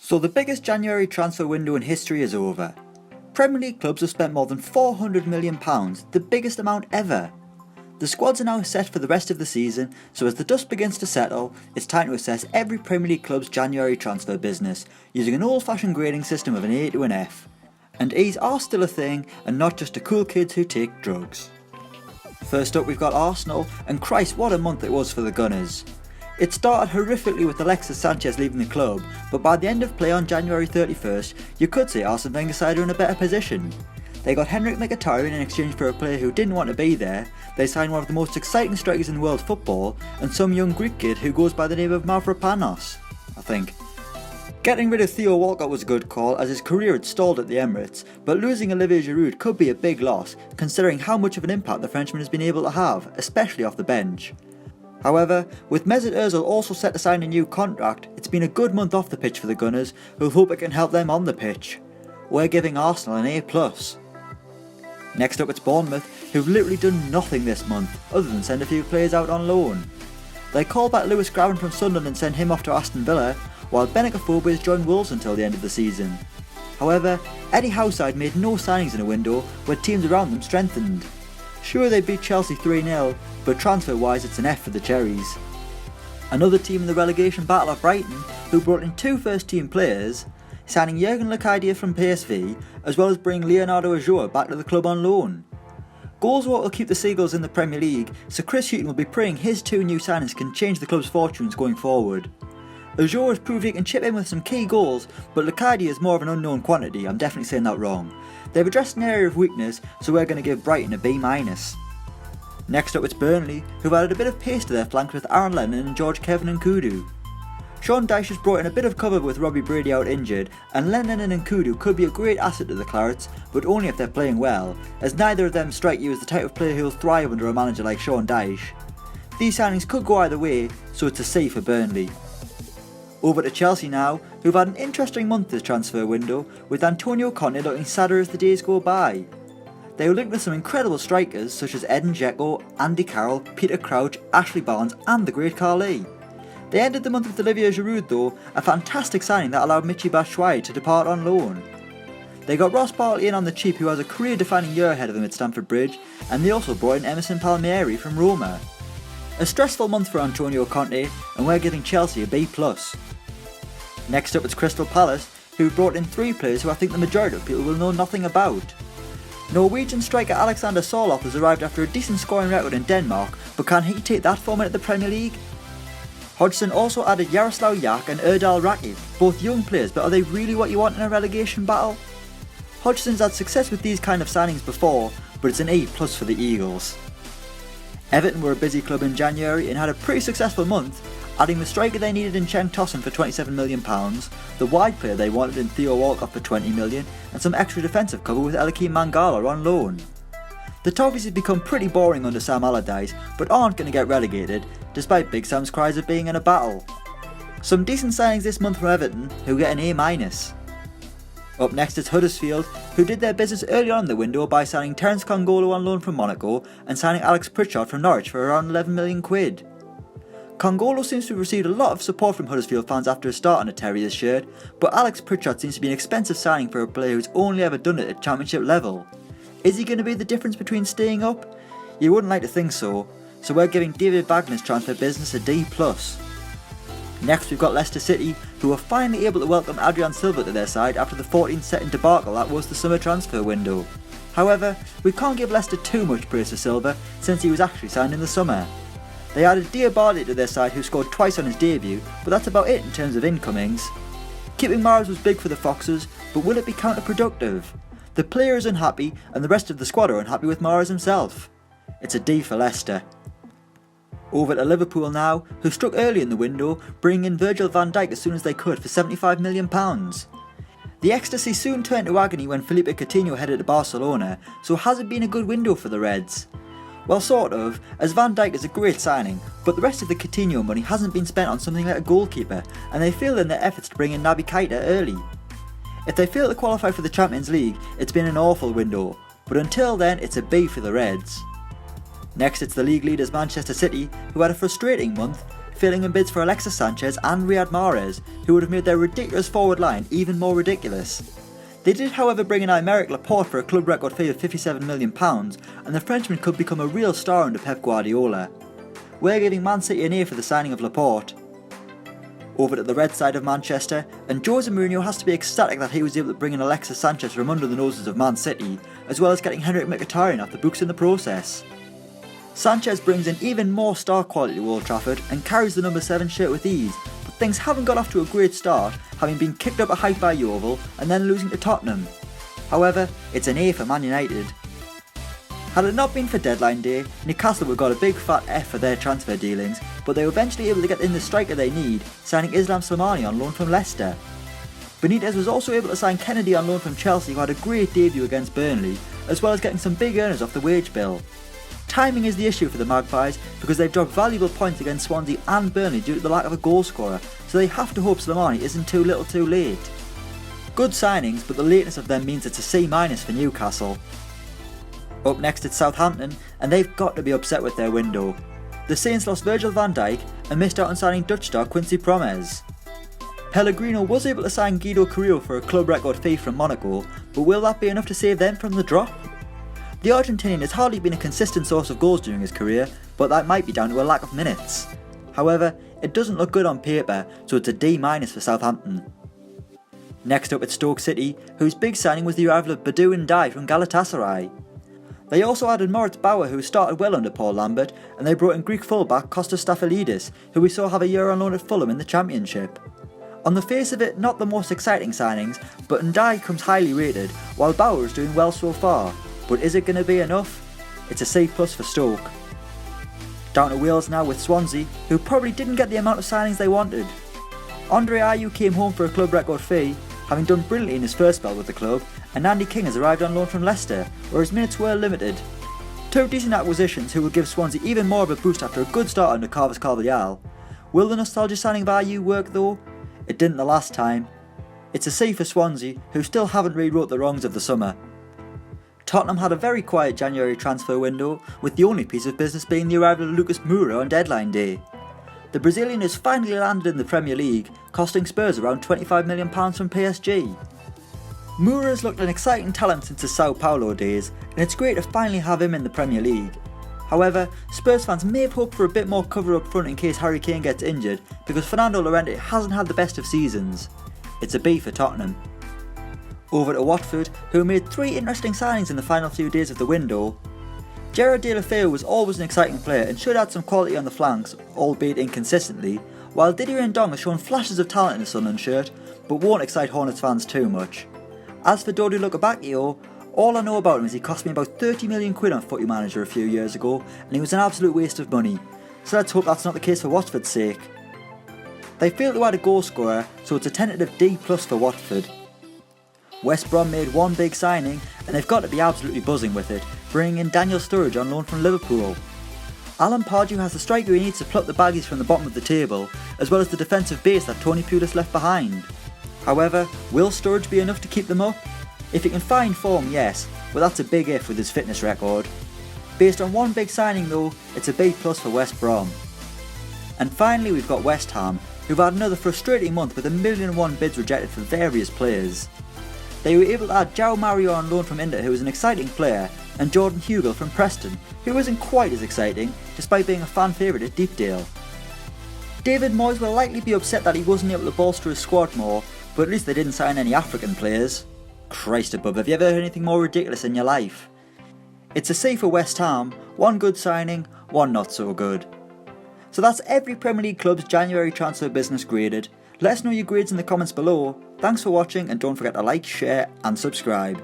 So the biggest January transfer window in history is over. Premier League clubs have spent more than £400 million, the biggest amount ever. The squads are now set for the rest of the season, so as the dust begins to settle, it's time to assess every Premier League club's January transfer business, using an old-fashioned grading system of an A to an F. And E's are still a thing, and not just the cool kids who take drugs. First up we've got Arsenal, and Christ what a month it was for the Gunners. It started horrifically with Alexis Sanchez leaving the club, but by the end of play on January 31st, you could say Arsene Wenger's side are in a better position. They got Henrik Mkhitaryan in exchange for a player who didn't want to be there, they signed one of the most exciting strikers in world football, and some young Greek kid who goes by the name of Mavropanos, I think. Getting rid of Theo Walcott was a good call as his career had stalled at the Emirates, but losing Olivier Giroud could be a big loss considering how much of an impact the Frenchman has been able to have, especially off the bench. However, with Mesut Ozil also set to sign a new contract, it's been a good month off the pitch for the Gunners, who hope it can help them on the pitch. We're giving Arsenal an A+. Next up it's Bournemouth, who've literally done nothing this month, other than send a few players out on loan. They called back Lewis Graven from Sunderland and sent him off to Aston Villa, while Benik Afobe has joined Wolves until the end of the season. However, Eddie Howe's side made no signings in a window where teams around them strengthened. Sure, they beat Chelsea 3-0, but transfer-wise it's an F for the Cherries. Another team in the relegation battle are Brighton, who brought in two first-team players, signing Jurgen Locadia from PSV, as well as bringing Leonardo Ajoa back to the club on loan. Goals will keep the Seagulls in the Premier League, so Chris Hughton will be praying his two new signings can change the club's fortunes going forward. Ajoa has proved he can chip in with some key goals, but Locadia is more of an unknown quantity, I'm definitely saying that wrong. They've addressed an area of weakness, so we're going to give Brighton a B-. Next up it's Burnley, who've added a bit of pace to their flanks with Aaron Lennon and George Kevin Nkudu. Sean Dyche has brought in a bit of cover with Robbie Brady out injured, and Lennon and Nkudu could be a great asset to the Clarets, but only if they're playing well, as neither of them strike you as the type of player who will thrive under a manager like Sean Dyche. These signings could go either way, so it's a C for Burnley. Over to Chelsea now, who've had an interesting month this transfer window, with Antonio Conte looking sadder as the days go by. They were linked with some incredible strikers such as Edin Dzeko, Andy Carroll, Peter Crouch, Ashley Barnes and the great Carly. They ended the month with Olivier Giroud though, a fantastic signing that allowed Michy Batshuayi to depart on loan. They got Ross Barkley in on the cheap, who has a career-defining year ahead of them at Stamford Bridge, and they also brought in Emerson Palmieri from Roma. A stressful month for Antonio Conte, and we're giving Chelsea a B+. Next up it's Crystal Palace, who brought in three players who I think the majority of people will know nothing about. Norwegian striker Alexander Sørloth has arrived after a decent scoring record in Denmark, but can he take that format at the Premier League? Hodgson also added Jaroslav Jak and Erdal Rakic, both young players, but are they really what you want in a relegation battle? Hodgson's had success with these kind of signings before, but it's an A+ for the Eagles. Everton were a busy club in January and had a pretty successful month, adding the striker they needed in Chen Tosun for £27 million, the wide player they wanted in Theo Walcott for £20 million, and some extra defensive cover with Eliakim Mangala on loan. The Toffees have become pretty boring under Sam Allardyce, but aren't going to get relegated, despite Big Sam's cries of being in a battle. Some decent signings this month from Everton, who get an A-. Up next is Huddersfield, who did their business early on in the window by signing Terence Kongolo on loan from Monaco and signing Alex Pritchard from Norwich for around £11 million. Kongolo seems to have received a lot of support from Huddersfield fans after his start on a Terriers shirt, but Alex Pritchard seems to be an expensive signing for a player who's only ever done it at championship level. Is he going to be the difference between staying up? You wouldn't like to think so, so we're giving David Wagner's transfer business a D+. Next we've got Leicester City, who were finally able to welcome Adrian Silva to their side after the 14-setting debacle that was the summer transfer window. However, we can't give Leicester too much praise for Silva since he was actually signed in the summer. They added Diabate to their side, who scored twice on his debut, but that's about it in terms of incomings. Keeping Mahrez was big for the Foxes, but will it be counterproductive? The player is unhappy and the rest of the squad are unhappy with Mahrez himself. It's a D for Leicester. Over to Liverpool now, who struck early in the window, bringing in Virgil van Dijk as soon as they could for £75 million. The ecstasy soon turned to agony when Felipe Coutinho headed to Barcelona, so has it been a good window for the Reds? Well, sort of, as Van Dijk is a great signing, but the rest of the Coutinho money hasn't been spent on something like a goalkeeper, and they failed in their efforts to bring in Naby Keita early. If they fail to qualify for the Champions League, it's been an awful window, but until then it's a B for the Reds. Next it's the league leaders Manchester City, who had a frustrating month, failing in bids for Alexis Sanchez and Riyad Mahrez, who would have made their ridiculous forward line even more ridiculous. They did however bring in Aymeric Laporte for a club record fee of £57 million, and the Frenchman could become a real star under Pep Guardiola. We're giving Man City an A for the signing of Laporte. Over to the red side of Manchester, and Jose Mourinho has to be ecstatic that he was able to bring in Alexis Sanchez from under the noses of Man City, as well as getting Henrik Mkhitaryan off the books in the process. Sanchez brings in even more star quality to Old Trafford and carries the number 7 shirt with ease, but things haven't got off to a great start, having been kicked up a height by Yeovil and then losing to Tottenham. However, it's an A for Man United. Had it not been for deadline day, Newcastle would have got a big fat F for their transfer dealings, but they were eventually able to get in the striker they need, signing Islam Slimani on loan from Leicester. Benitez was also able to sign Kennedy on loan from Chelsea, who had a great debut against Burnley, as well as getting some big earners off the wage bill. Timing is the issue for the Magpies because they've dropped valuable points against Swansea and Burnley due to the lack of a goal scorer, so they have to hope Slimani isn't too little too late. Good signings, but the lateness of them means it's a C- for Newcastle. Up next it's Southampton, and they've got to be upset with their window. The Saints lost Virgil van Dijk and missed out on signing Dutch star Quincy Promes. Pellegrino was able to sign Guido Carrillo for a club record fee from Monaco, but will that be enough to save them from the drop? The Argentinian has hardly been a consistent source of goals during his career, but that might be down to a lack of minutes. However, it doesn't look good on paper, so it's a D- for Southampton. Next up it's Stoke City, whose big signing was the arrival of Badou Ndiaye from Galatasaray. They also added Moritz Bauer, who started well under Paul Lambert, and they brought in Greek fullback Kostas Staphylidis, who we saw have a year on loan at Fulham in the Championship. On the face of it, not the most exciting signings, but Ndiaye comes highly rated, while Bauer is doing well so far. But is it going to be enough? It's a C+ for Stoke. Down to Wales now with Swansea, who probably didn't get the amount of signings they wanted. Andre Ayew came home for a club record fee, having done brilliantly in his first spell with the club, and Andy King has arrived on loan from Leicester, where his minutes were limited. Two decent acquisitions who will give Swansea even more of a boost after a good start under Carlos Carvalhal. Will the nostalgia signing of Ayew work though? It didn't the last time. It's a C for Swansea, who still haven't rewrote the wrongs of the summer. Tottenham had a very quiet January transfer window, with the only piece of business being the arrival of Lucas Moura on deadline day. The Brazilian has finally landed in the Premier League, costing Spurs around £25 million from PSG. Moura has looked an exciting talent since his Sao Paulo days, and it's great to finally have him in the Premier League. However, Spurs fans may have hoped for a bit more cover up front in case Harry Kane gets injured, because Fernando Llorente hasn't had the best of seasons. It's a B for Tottenham. Over to Watford, who made 3 interesting signings in the final few days of the window. Gerard Deulofeu was always an exciting player and should add some quality on the flanks, albeit inconsistently, while Didier Ndong has shown flashes of talent in his Sunderland shirt, but won't excite Hornets fans too much. As for Dodi Lukebakio, all I know about him is he cost me about 30 million quid on Footy Manager a few years ago, and he was an absolute waste of money, so let's hope that's not the case for Watford's sake. They failed to add a goal scorer, so it's a tentative D+ for Watford. West Brom made one big signing, and they've got to be absolutely buzzing with it, bringing in Daniel Sturridge on loan from Liverpool. Alan Pardew has the striker he needs to pluck the baggies from the bottom of the table, as well as the defensive base that Tony Pulis left behind. However, will Sturridge be enough to keep them up? If he can find form, yes, but that's a big if with his fitness record. Based on one big signing though, it's a B+ for West Brom. And finally we've got West Ham, who've had another frustrating month with 1,000,001 bids rejected for various players. They were able to add João Mario on loan from Inter, who is an exciting player, and Jordan Hugill from Preston, who isn't quite as exciting, despite being a fan favourite at Deepdale. David Moyes will likely be upset that he wasn't able to bolster his squad more, but at least they didn't sign any African players. Christ above, have you ever heard anything more ridiculous in your life? It's a C for West Ham, one good signing, one not so good. So that's every Premier League club's January transfer business graded. Let us know your grades in the comments below. Thanks for watching, and don't forget to like, share and subscribe.